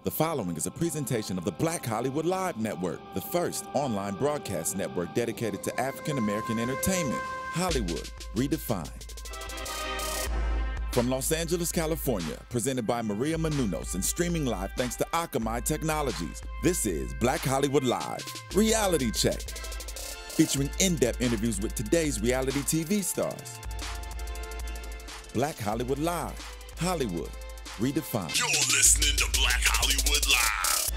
The following is a presentation of the Black Hollywood Live Network, the first online broadcast network dedicated to African American entertainment. Hollywood Redefined. From Los Angeles, California, presented by Maria Menounos and streaming live thanks to Akamai Technologies, this is Black Hollywood Live, Reality Check, featuring in-depth interviews with today's reality TV stars. Black Hollywood Live, Hollywood Redefined. You're listening to Black Hollywood Live.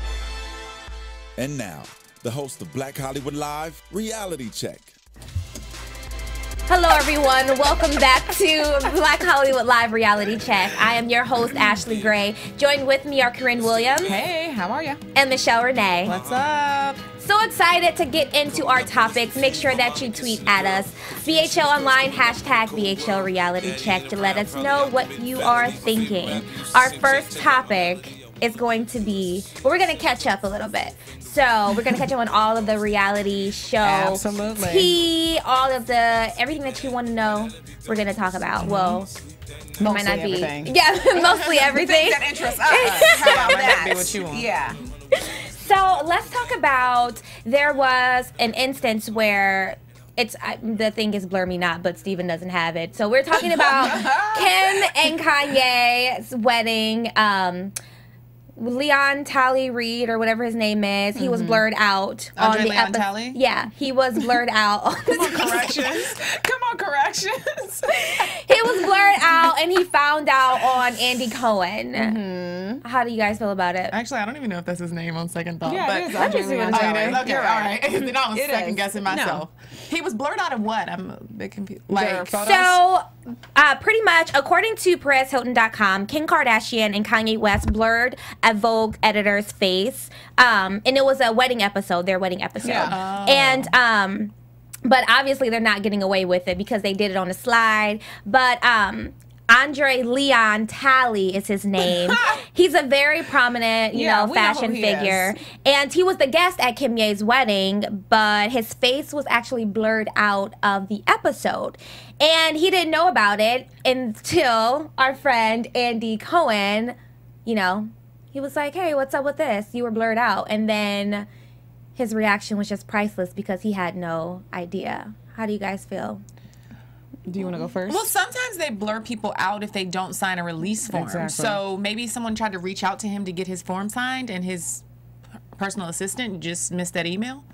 And now, the host of Black Hollywood Live, Reality Check. Hello, everyone. Welcome back to Black Hollywood Live Reality Check. I am your host, Ashley Gray. Joined with me are Corrinne Williams. Hey, how are you? And Michelle Renee. What's up? So excited to get into our topics. Make sure that you tweet at us. BHL Online, hashtag BHL Reality Check to let us know what you are thinking. Our first topic is going to be, well, we're going to catch up a little bit. So we're going to catch up on all of the reality show. Absolutely. Tea, all of the, everything that you want to know, we're going to talk about. Well, it might not be. Everything. Yeah, mostly everything. That interests us. How about that? Be what you want. Yeah. So let's talk about, there was an instance where it's, the thing is blur me not, but Steven doesn't have it. So we're talking about Kim and Kanye's wedding. Leon Talley Reed, or whatever his name is, he was blurred out on the Leon Talley? Yeah, he was blurred out. Come on, corrections. Come on, corrections. He was blurred out, and he found out on Andy Cohen. How do you guys feel about it? Actually, I don't even know if that's his name on second thought. Yeah, but it is Andre Leon Talley. Okay, all right. Then I was It second is. guessing myself. He was blurred out of what? I'm a bit confused. Like, So, pretty much, according to PerezHilton.com, Kim Kardashian and Kanye West blurred a Vogue editor's face, and it was a wedding episode, their wedding episode. Yeah. And, but obviously they're not getting away with it because they did it on a slide. But, Andre Leon Talley is his name. He's a very prominent, you know, fashion figure. And he was the guest at Kim Ye's wedding, but his face was actually blurred out of the episode. And he didn't know about it until our friend Andy Cohen, you know, he was like, hey, what's up with this? You were blurred out. And then his reaction was just priceless because he had no idea. How do you guys feel? Do you want to go first? Well, sometimes they blur people out if they don't sign a release form. Exactly. So maybe someone tried to reach out to him to get his form signed, and his personal assistant just missed that email.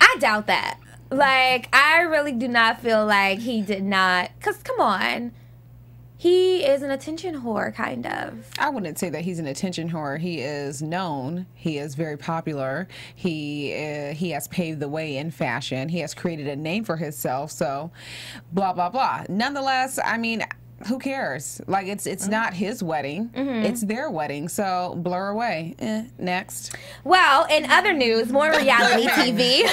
I doubt that. Like, I really do not feel like he did not. Because, come on. He is an attention whore, kind of. I wouldn't say that he's an attention whore. He is known. He is very popular. He has paved the way in fashion. He has created a name for himself. So, blah blah blah. Nonetheless, I mean, who cares? Like, it's not his wedding. It's their wedding. So blur away. Next. Well, in other news, more reality TV.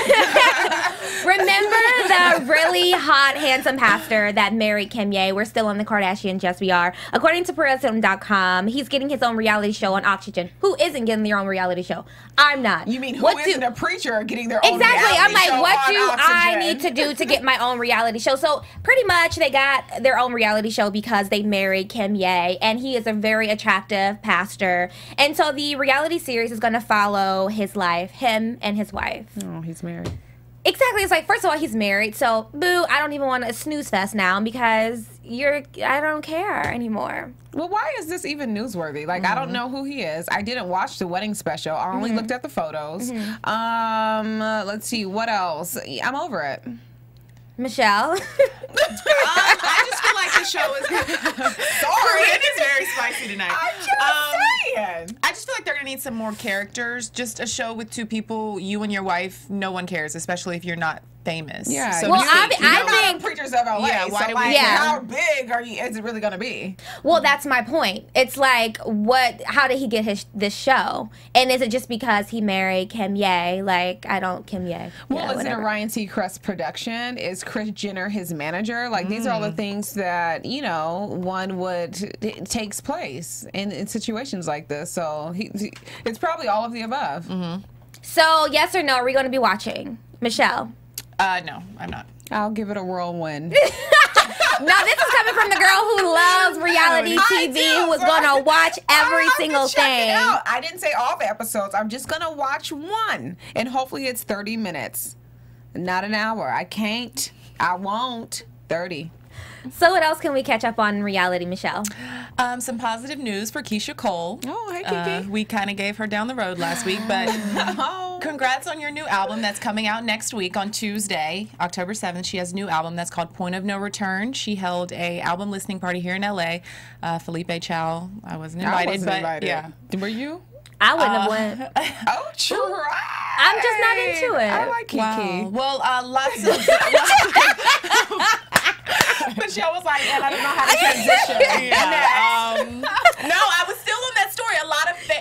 Remember the really hot, handsome pastor that married Kim Ye? We're still on the Kardashians, yes we are. According to PerezHilton.com, he's getting his own reality show on Oxygen. Who isn't getting their own reality show? I'm not. You mean who isn't a preacher getting their own Exactly. reality I'm like, show what on do I Oxygen? need to do to get my own reality show? So pretty much they got their own reality show because they married Kim Ye, and he is a very attractive pastor. And so the reality series is going to follow his life, him and his wife. Oh, he's married. Exactly. It's like, first of all, he's married, so boo, I don't even want a snooze fest now because I don't care anymore. Well, why is this even newsworthy? Like, I don't know who he is. I didn't watch the wedding special. I only looked at the photos. Let's see, what else? I'm over it. Michelle? I just feel like the show is Corrinne is very spicy tonight. I'm just saying. I just feel like they're gonna need some more characters. Just a show with two people, you and your wife. No one cares, especially if you're not famous. Yeah. So Well, you- I think Preachers of LA. Yeah, why so do like, we- Yeah. how big is it really going to be? Well, that's my point. It's like, how did he get this show? And is it just because he married Kim Ye? Like, I don't, Kim Ye. Well, Yeah, is it a whatever. Ryan Seacrest production? Is Kris Jenner his manager? Like, these are all the things that, you know, one would, it takes place in situations like this. So it's probably all of the above. So, yes or no, are we going to be watching? Michelle? no, I'm not. I'll give it a whirlwind. No, this is coming from the girl who loves reality TV, who was gonna watch every single thing. I didn't say all the episodes. I'm just gonna watch one, and hopefully it's 30 minutes, not an hour. I can't. I won't. 30. So what else can we catch up on in reality, Michelle? Some positive news for Keyshia Cole. Oh, hey, Kiki. We kind of gave her down the road last week, but congrats on your new album that's coming out next week on Tuesday, October 7th. She has a new album that's called Point of No Return. She held a album listening party here in LA. Felipe Chow, I wasn't invited, yeah. Were you? I wouldn't have went. Oh, true. I'm just not into it. I like Kiki. Wow. Well, lots of... Michelle was like, and I don't know how to transition. No, I was still on that story.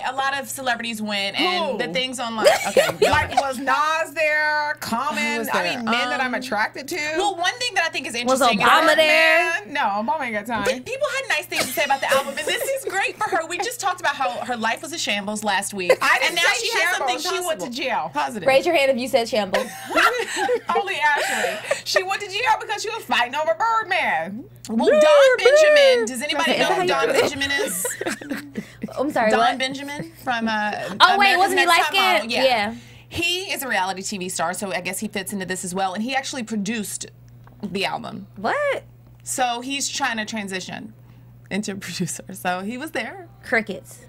A lot of celebrities went, and the things online. Okay, like was Nas there? Common. I mean, men that I'm attracted to. Well, one thing that I think is Was interesting. Obama there? No, Obama ain't got time. People had nice things to say about the album, and this is great for her. We just talked about how her life was a shambles last week, and now she has something. She went to jail. Positive. Raise your hand if you said shambles. Only Ashley. She went to jail because she was fighting over Birdman. Well, Don Benjamin. Does anybody know who Don Benjamin is? I'm sorry, Don what? Benjamin from Oh, wait, wasn't he light skinned? Yeah. He is a reality TV star, so I guess he fits into this as well. And he actually produced the album. What? So he's trying to transition into a producer. So he was there. Crickets.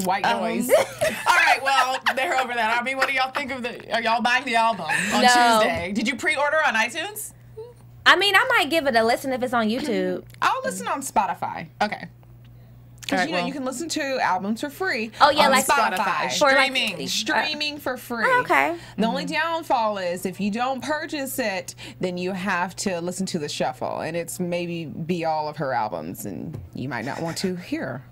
White noise. All right, well, they're over that. I mean, what do y'all think of are y'all buying the album on No. Tuesday? Did you pre-order on iTunes? I mean, I might give it a listen if it's on YouTube. I'll listen on Spotify. Okay. Because All right, you can listen to albums for free. Oh, yeah, on like Spotify. For like- Streaming for free. Oh, okay. The only downfall is if you don't purchase it, then you have to listen to the shuffle, and it's maybe be all of her albums, and you might not want to hear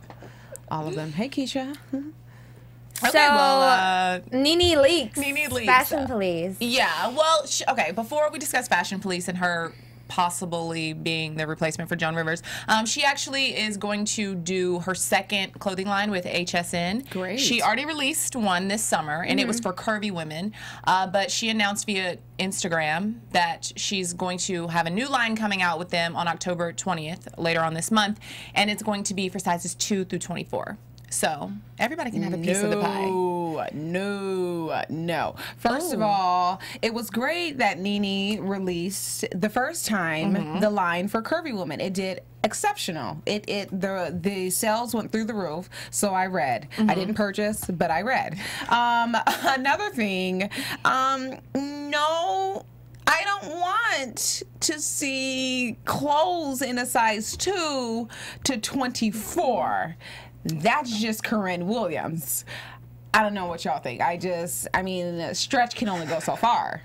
all of them. Hey, Keyshia. Okay, So, well, Nene Leakes. Nene Leakes. Fashion Police. yeah, well, okay, before we discuss Fashion Police and her possibly being the replacement for Joan Rivers, she actually is going to do her second clothing line with HSN. Great. She already released one this summer, and it was for curvy women, but she announced via Instagram that she's going to have a new line coming out with them on October 20th, later on this month, and it's going to be for sizes 2 through 24. So everybody can have a piece of the pie. No. First of all, it was great that Nene released the first time the line for curvy women. It did exceptional. The sales went through the roof. So I read. I didn't purchase, but I read. Another thing, no. I don't want to see clothes in a size 2 to 24. That's just Corrinne Williams. I don't know what y'all think. I mean, stretch can only go so far.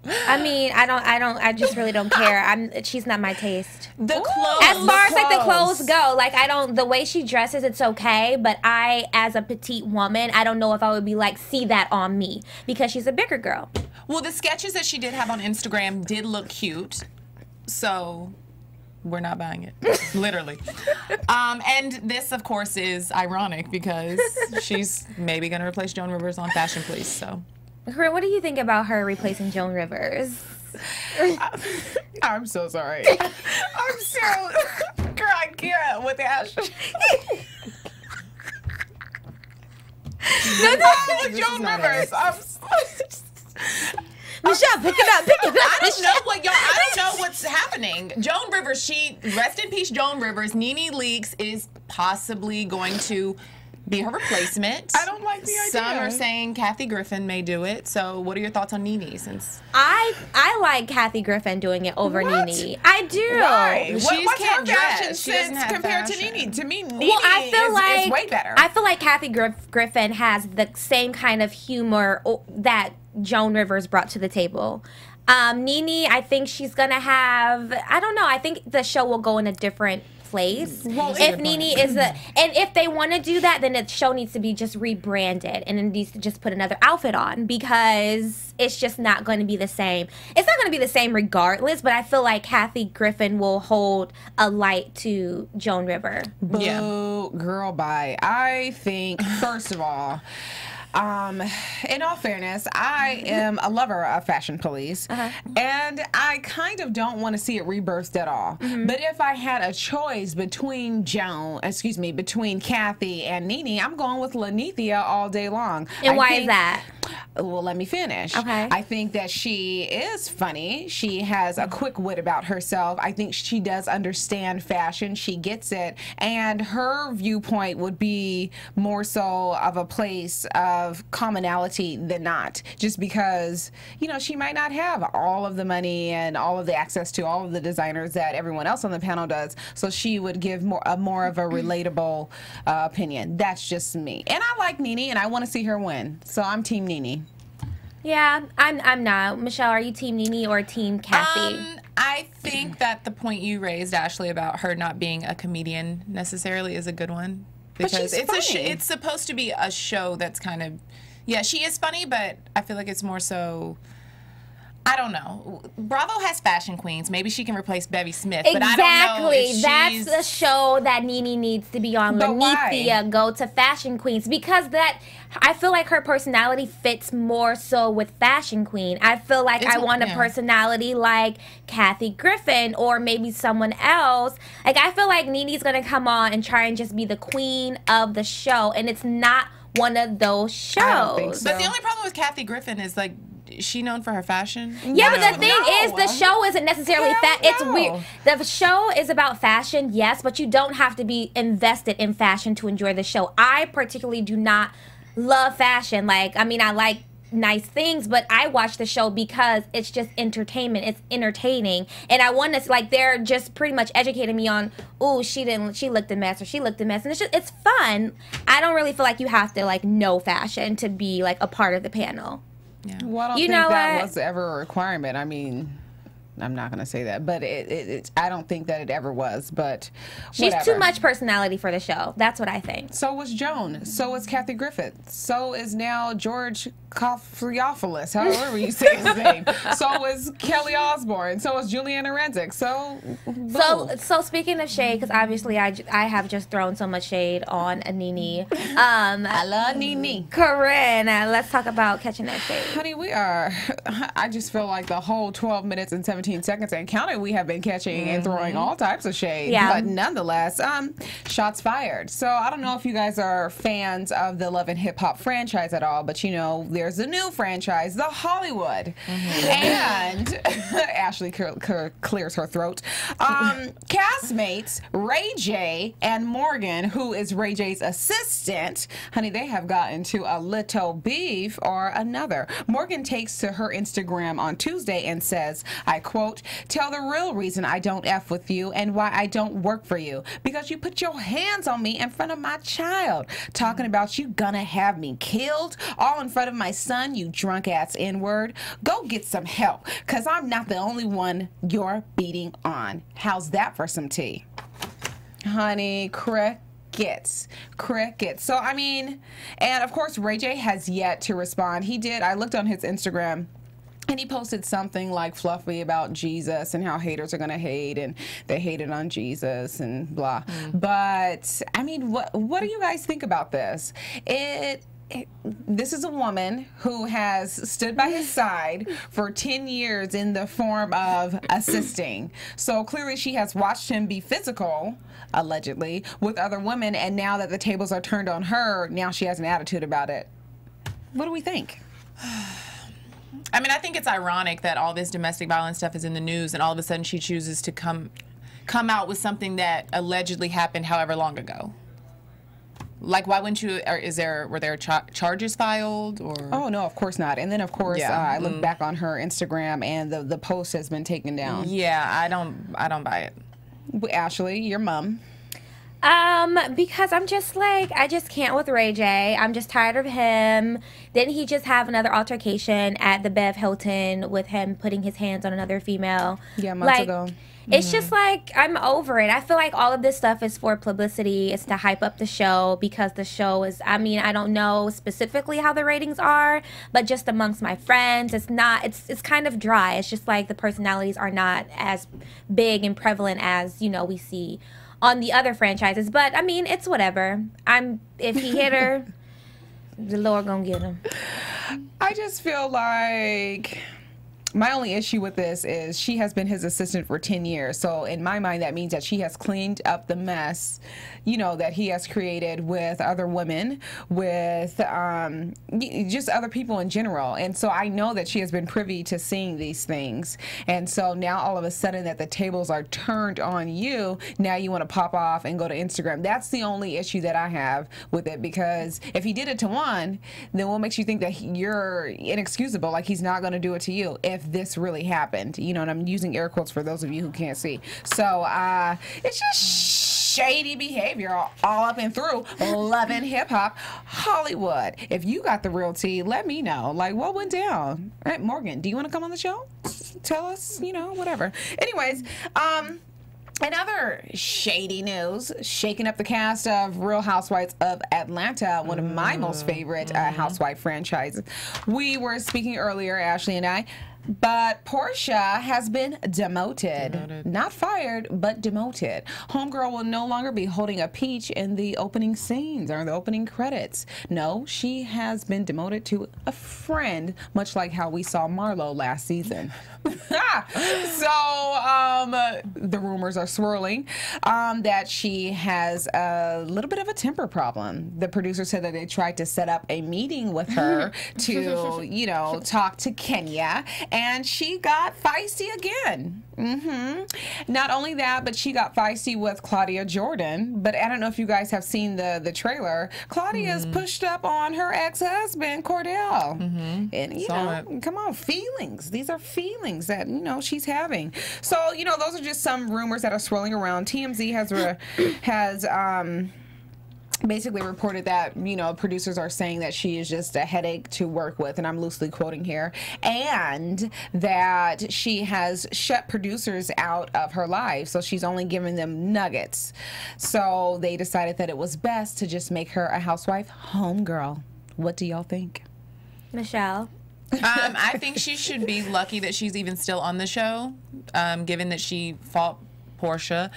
I mean, I just really don't care. She's not my taste. The clothes. As far as like the clothes go, like the way she dresses, it's okay. But I, as a petite woman, I don't know if I would be like, see that on me, because she's a bigger girl. Well, the sketches that she did have on Instagram did look cute. So we're not buying it, literally. And this, of course, is ironic because she's maybe going to replace Joan Rivers on Fashion Police. So, Corrinne, what do you think about her replacing Joan Rivers? I'm so sorry. I'm so... Girl, I can't with Ashley. No, Joan Rivers. Michelle, pick it up. I don't know what's happening. Joan Rivers, rest in peace, Joan Rivers. Nene Leakes is possibly going to be her replacement. I don't like the idea. Some are saying Kathy Griffin may do it. So what are your thoughts on Nene? Since I like Kathy Griffin doing it over What? Nene. I do. Why? She What's can't her fashion dress. She doesn't sense have compared to fashion. Nene? To me, Nene Well, I feel is way better. I feel like Kathy Griffin has the same kind of humor that Joan Rivers brought to the table. Nene, I think she's gonna have. I don't know. I think the show will go in a different place. Well, if Nene is and if they want to do that, then the show needs to be just rebranded and it needs to just put another outfit on, because it's just not going to be the same. It's not going to be the same regardless, but I feel like Kathy Griffin will hold a light to Joan River. Boo, girl, bye. I think, first of all, In all fairness, I am a lover of Fashion Police, and I kind of don't want to see it rebirthed at all. But if I had a choice between between Kathy and Nene, I'm going with Lanithia all day long. And why is that? Well, let me finish. Okay. I think that she is funny. She has a quick wit about herself. I think she does understand fashion. She gets it. And her viewpoint would be more so of a place of commonality than not. Just because, you know, she might not have all of the money and all of the access to all of the designers that everyone else on the panel does. So she would give more of a relatable opinion. That's just me. And I like Nene, and I want to see her win. So I'm Team Nene. Yeah, I'm not. Michelle, are you Team Nene or Team Kathy? I think that the point you raised, Ashley, about her not being a comedian necessarily is a good one. But she's funny. It's supposed to be a show that's kind of, yeah, she is funny, but I feel like it's more so, I don't know. Bravo has fashion queens. Maybe she can replace Bevy Smith, but I don't know if That's the show that Nene needs to be on. But Lanithia, go to Fashion Queens, because I feel like her personality fits more so with Fashion Queen. I feel like I want a personality like Kathy Griffin or maybe someone else. Like, I feel like Nene's gonna come on and try and just be the queen of the show, and it's not one of those shows. I don't think so. But the only problem with Kathy Griffin is, like, is she known for her fashion? Yeah, but the thing is, the show isn't necessarily it's weird. The show is about fashion, yes, but you don't have to be invested in fashion to enjoy the show. I particularly do not love fashion. Like, I mean, I like nice things, but I watch the show because it's just entertainment. It's entertaining, and I want to, like, they're just pretty much educating me on, oh, she looked a mess, or she looked a mess, and it's fun. I don't really feel like you have to, like, know fashion to be, like, a part of the panel. Yeah. Well, I don't think that was ever a requirement. I mean, I'm not going to say that, but I don't think that it ever was, but she's whatever. too much personality for the show. That's what I think. So was Joan. So is Kathy Griffith. So is now George Kofriopoulos, however you say his name. So is Kelly Osbourne. So is Juliana Rancic. So speaking of shade, because obviously I have just thrown so much shade on Nene. I love Nene. Corrinne, let's talk about catching that shade. Honey, I just feel like the whole 12 minutes and 17 seconds and counting, we have been catching and throwing all types of shade. Yeah. But nonetheless, shots fired. So I don't know if you guys are fans of the Love and Hip Hop franchise at all, but you know, there's a new franchise, the Hollywood. And Ashley clears her throat. Castmates Ray J and Morgan, who is Ray J's assistant, honey, they have gotten to a little beef or another. Morgan takes to her Instagram on Tuesday and says, I quote, "Tell the real reason I don't F with you and why I don't work for you. Because you put your hands on me in front of my child. Talking about you gonna have me killed all in front of my son, you drunk ass N-word. Go get some help, because I'm not the only one you're beating on." How's that for some tea? Honey, crickets. So, I mean, and of course, Ray J has yet to respond. I looked on his Instagram, and he posted something like fluffy about Jesus and how haters are going to hate, and they hated on Jesus and blah. But, I mean, what do you guys think about this? This is a woman who has stood by his side for 10 years in the form of assisting. So clearly she has watched him be physical, allegedly, with other women, and now that the tables are turned on her, now she has an attitude about it. What do we think? I mean, I think it's ironic that all this domestic violence stuff is in the news, and all of a sudden she chooses to come out with something that allegedly happened however long ago. Like, why wouldn't you? Or were there charges filed? Or oh no, of course not. And then of course I looked back on her Instagram, and the post has been taken down. Yeah, I don't buy it. Ashley, your mom. Because I'm just like, I just can't with Ray J. I'm just tired of him. Didn't he just have another altercation at the Bev Hilton with him putting his hands on another female? Yeah, months ago. It's just like, I'm over it. I feel like all of this stuff is for publicity. It's to hype up the show, because the show is, I mean, I don't know specifically how the ratings are, but just amongst my friends, it's not, it's kind of dry. It's just like the personalities are not as big and prevalent as, you know, we see on the other franchises. But I mean, it's whatever. If he hit her, The Lord gonna get him. I just feel like my only issue with this is she has been his assistant for 10 years. So in my mind, that means that she has cleaned up the mess, you know, that he has created with other women, with just other people in general. And so I know that she has been privy to seeing these things. And so now all of a sudden that the tables are turned on you, now you want to pop off and go to Instagram. That's the only issue that I have with it, because if he did it to one, then what makes you think that you're inexcusable, like he's not going to do it to you if this really happened, you know, and I'm using air quotes for those of you who can't see. So it's just shady behavior all up and through Love and Hip Hop Hollywood. If you got the real tea, let me know. Like, what went down? All right, Morgan, do you want to come on the show? Tell us, you know, whatever. Anyways, in other shady news, shaking up the cast of Real Housewives of Atlanta, one of my most favorite housewife franchises. We were speaking earlier, Ashley and I, but Portia has been demoted. Not fired, but demoted. Homegirl will no longer be holding a peach in the opening scenes or the opening credits. No, she has been demoted to a friend, much like how we saw Marlo last season. So the rumors are swirling that she has a little bit of a temper problem. The producer said that they tried to set up a meeting with her to, you know, talk to Kenya, and she got feisty again. Not only that, but she got feisty with Claudia Jordan. But I don't know if you guys have seen the trailer. Claudia's pushed up on her ex-husband, Cordell. And, you know, come on, feelings. These are feelings that, you know, she's having. So, you know, those are just some rumors that are swirling around. TMZ has basically reported that, you know, producers are saying that she is just a headache to work with, and I'm loosely quoting here, and that she has shut producers out of her life, so she's only giving them nuggets. So they decided that it was best to just make her a housewife homegirl. What do y'all think? Michelle? I think she should be lucky that she's even still on the show, given that she fought Portia.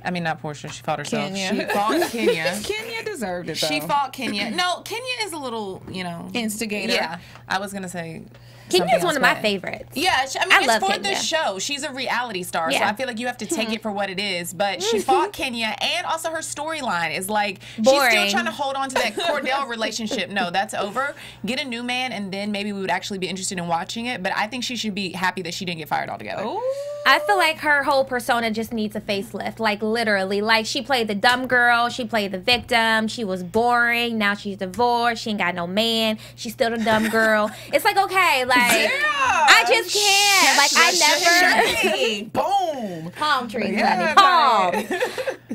I mean, not Portia. She fought herself. Kenya. She fought Kenya. Kenya deserved it, though. She fought Kenya. No, Kenya is a little, you know. Instigator. Yeah. I was going to say. Kenya is one of my but- favorites. Yeah, I mean, I it's love for Kenya. the show. She's a reality star, so Yeah. I feel like you have to take it for what it is. But she fought Kenya, and also her storyline is like, Boring. she's still trying to hold on to that Cordell relationship. No, that's over. Get a new man, and then maybe we would actually be interested in watching it. But I think she should be happy that she didn't get fired altogether. Ooh. I feel like her whole persona just needs a facelift. Like, literally. Like, she played the dumb girl. She played the victim. She was boring. Now she's divorced. She ain't got no man. She's still the dumb girl. It's like, okay, like, I just can't. Like, I never. Boom. Palm trees, Yeah, honey. Palm.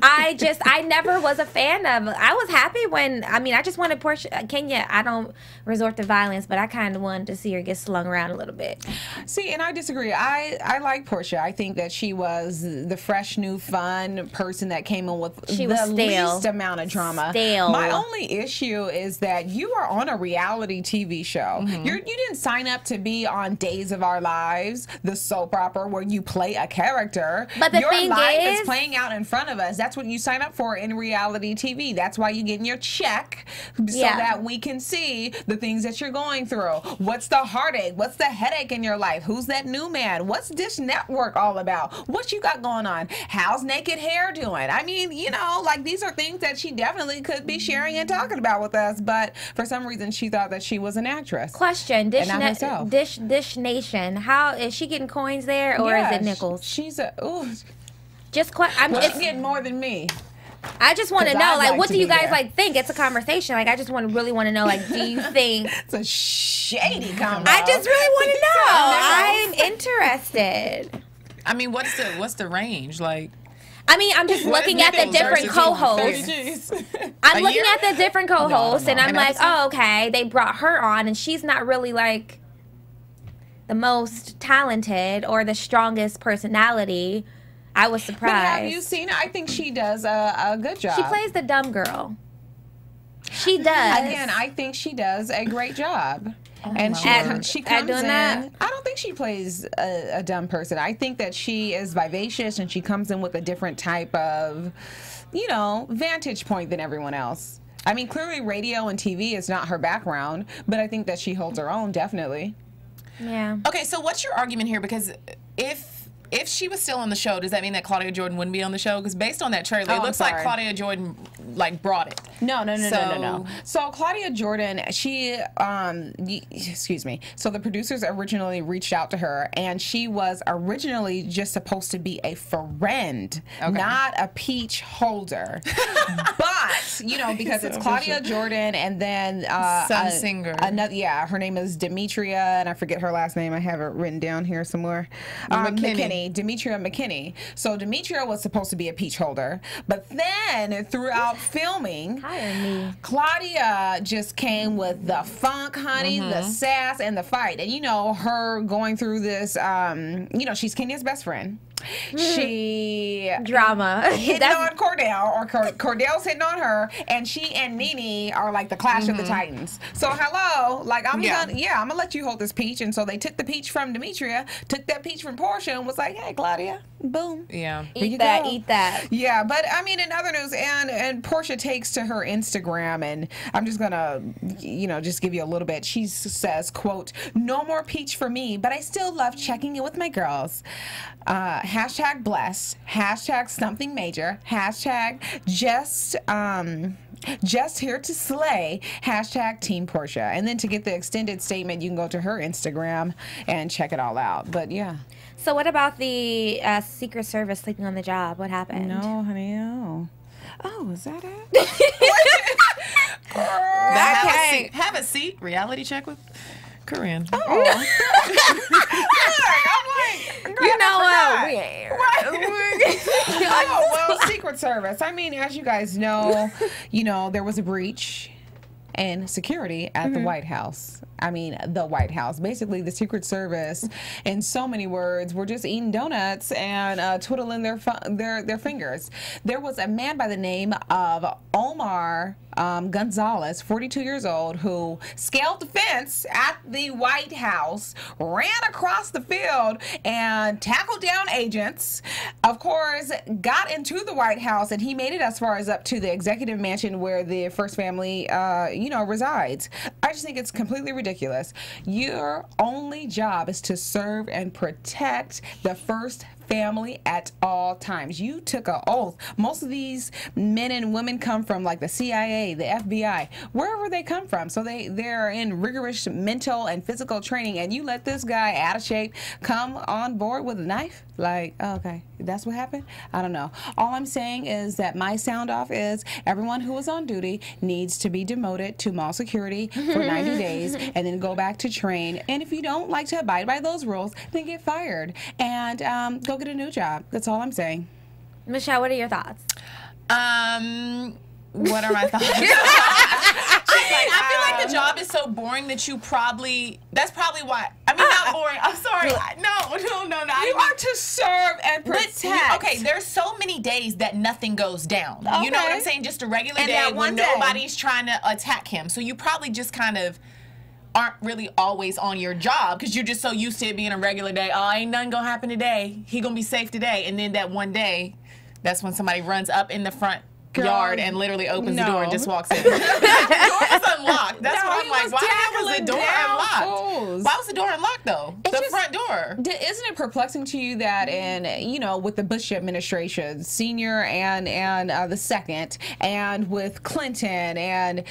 I never was a fan of. I was happy when, I mean, I just wanted Portia, Kenya. I don't resort to violence, but I kind of wanted to see her get slung around a little bit. See, and I disagree. I like Portia. I think that she was the fresh, new, fun person that came in with She the was stale. least amount of drama. Stale. My only issue is that you are on a reality TV show. You didn't sign up to be on Days of Our Lives, the soap opera where you play a character. But the your thing life is playing out in front of us. That's what you sign up for in reality TV. That's why you're getting your check, so Yeah. that we can see the things that you're going through. What's the heartache? What's the headache in your life? Who's that new man? What's Dish Network all about? What you got going on? How's naked hair doing? I mean, you know, like, these are things that she definitely could be sharing and talking about with us, but for some reason she thought that she was an actress. Question: And not herself. Dish Nation. How is she getting coins there, or Yeah, is it nickels? She's a ooh. She's getting more than me. I just want to 'Cause know, I'd like, like what to do you be guys there. like think? It's a conversation. Like, I just really want to know, like, do you think? It's a shady combo. I just really want to know. I'm interested. I mean, what's the range? Like, I mean, I'm just looking at the nickels different versus co-hosts. I'm A looking year? at the different co-hosts, and I'm An like, episode? oh, okay, they brought her on, and she's not really like the most talented or the strongest personality. I was But surprised. have you seen her? I think she does a good job. She plays the dumb girl. She does. Again, I think she does a great job. Oh And she, At- she at comes doing in. that? I don't think she plays a dumb person. I think that she is vivacious, and she comes in with a different type of, you know, vantage point than everyone else. I mean, clearly radio and TV is not her background, but I think that she holds her own, definitely. Yeah. Okay, so what's your argument here? Because if she was still on the show, does that mean that Claudia Jordan wouldn't be on the show? Because based on that trailer, it looks like Claudia Jordan brought it. No. So Claudia Jordan, she, excuse me. So the producers originally reached out to her, and she was originally just supposed to be a friend, not a peach holder. But because it's Claudia Jordan, and then some singer. Another, her name is Demetria, and I forget her last name. I have it written down here somewhere. McKinney. Demetria McKinney. So Demetria was supposed to be a peach holder, but then throughout filming, Claudia just came with the funk, honey, the sass, and the fight. And her going through this, she's Kenya's best friend. She drama hitting on Cordell, or Cordell's hitting on her, and she and Nene are like the clash of the titans. So hello, like I'm gonna let you hold this peach. And so they took the peach from Demetria, took that peach from Portia, and was like, hey Claudia, boom, eat that. Yeah, but I mean, in other news, and Portia takes to her Instagram, and I'm just gonna just give you a little bit. She says, quote, no more peach for me, but I still love checking in with my girls. Hashtag bless, hashtag something major, hashtag just here to slay, hashtag Team Portia. And then to get the extended statement, you can go to her Instagram and check it all out. But yeah. So what about the Secret Service sleeping on the job? What happened? No, honey, no. Oh, is that it? Girl, have a seat. Reality check with Corrinne. Oh. You know what? Oh, well, Secret Service. I mean, as you guys know, there was a breach in security at the White House. I mean, the White House. Basically, the Secret Service, in so many words, were just eating donuts and twiddling their fingers. There was a man by the name of Omar Gonzalez, 42 years old, who scaled the fence at the White House, ran across the field, and tackled down agents. Of course, got into the White House, and he made it as far as up to the executive mansion where the first family, resides. I just think it's completely ridiculous. Your only job is to serve and protect the first family at all times. You took an oath. Most of these men and women come from like the CIA, the FBI, wherever they come from. So they're in rigorous mental and physical training, and you let this guy out of shape come on board with a knife? Like, okay, that's what happened? I don't know. All I'm saying is that my sound off is everyone who is on duty needs to be demoted to mall security for 90 days and then go back to train. And if you don't like to abide by those rules, then get fired and go get a new job. That's all I'm saying. Michelle, what are your thoughts? What are my thoughts? I feel like the job is so boring that that's probably why. I mean, not boring. I'm sorry. No. You are to serve and protect. Okay, there's so many days that nothing goes down. Okay. You know what I'm saying? Just a regular day when nobody's trying to attack him. So you probably just kind of aren't really always on your job because you're just so used to it being a regular day. Oh, ain't nothing gonna happen today. He gonna be safe today. And then that one day, that's when somebody runs up in the front yard and literally opens the door and just walks in. The door is unlocked. That's what I'm like. Why was the door unlocked? Why was the door unlocked though? The front door. Isn't it perplexing to you that with the Bush administration, senior and the second, and with Clinton, and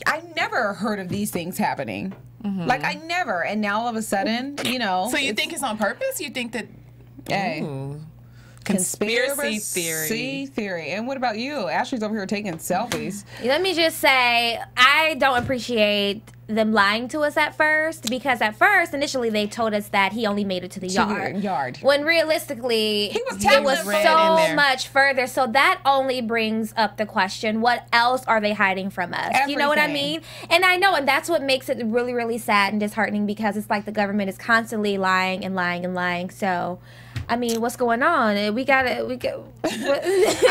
I never heard of these things happening. Like I never, and now all of a sudden, So you think it's on purpose? You think that? Hey. Ooh. Conspiracy theory. And what about you? Ashley's over here taking selfies. Let me just say, I don't appreciate them lying to us at first, because at first, initially, they told us that he only made it to the yard. When realistically, it was so much further. So that only brings up the question, what else are they hiding from us? Everything. You know what I mean? And I know, and that's what makes it really, really sad and disheartening, because it's like the government is constantly lying and lying and lying. So I mean, what's going on? We got. I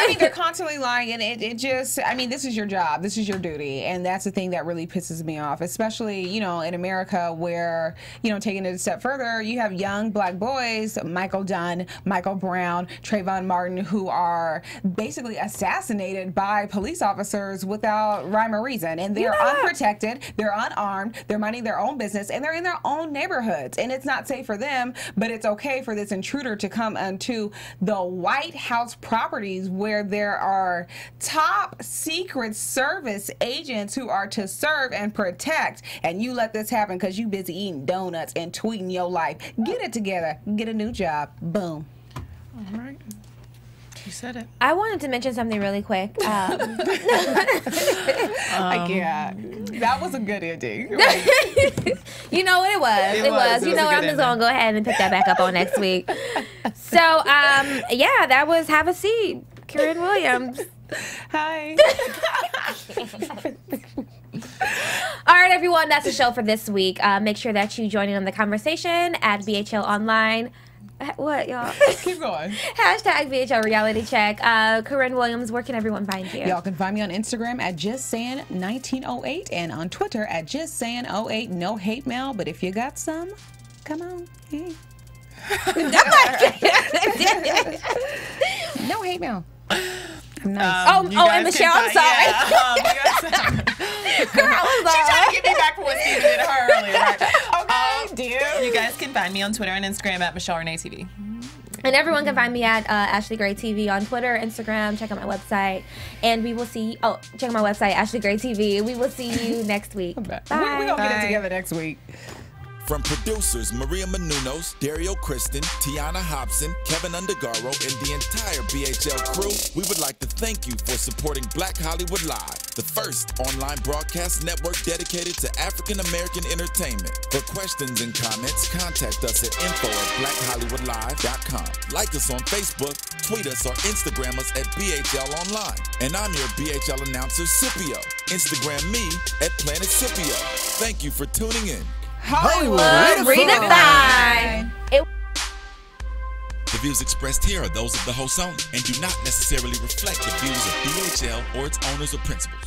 mean, they're constantly lying, and it just, I mean, this is your job, this is your duty, and that's the thing that really pisses me off, especially, you know, in America where, you know, taking it a step further, you have young black boys, Michael Dunn, Michael Brown, Trayvon Martin, who are basically assassinated by police officers without rhyme or reason, and they're unprotected, they're unarmed, they're minding their own business, and they're in their own neighborhoods, and it's not safe for them, but it's okay for this intruder to come onto the White House properties where there are top secret service agents who are to serve and protect, and you let this happen because you busy eating donuts and tweeting your life. Get it together. Get a new job. Boom. All right. You said it. I wanted to mention something really quick. I can't. That was a good ending. You know what it was? It was. You know what? I'm just going to go ahead and pick that back up on next week. So, yeah, that was Have a Seat. Corrinne Williams. Hi. All right, everyone. That's the show for this week. Make sure that you join in on the conversation at BHL Online. What, y'all? Keep going. Hashtag BHL Reality Check. Corrinne Williams, where can everyone find you? Y'all can find me on Instagram at JustSaying1908 and on Twitter at JustSaying08. No hate mail, but if you got some, come on. Hey. No hate mail. I'm nice. And Michelle, I'm sorry. Girl, She's trying to get me back for what Steve did to her earlier. Right? Okay, dear. You guys can find me on Twitter and Instagram at Michelle Renee TV. And everyone can find me at Ashley Gray TV on Twitter, Instagram. Check out my website. And we will see, check out my website, Ashley Gray TV. We will see you next week. Bye. We're going to get it together next week. From producers Maria Menounos, Dario Kristen, Tiana Hobson, Kevin Undergaro, and the entire BHL crew, we would like to thank you for supporting Black Hollywood Live, the first online broadcast network dedicated to African American entertainment. For questions and comments, contact us at info@blackhollywoodlive.com. Like us on Facebook, tweet us, or Instagram us at BHL Online. And I'm your BHL announcer, Scipio. Instagram me at Planet Scipio. Thank you for tuning in. Hollywood redefined. The views expressed here are those of the host only and do not necessarily reflect the views of BHL or its owners or principals.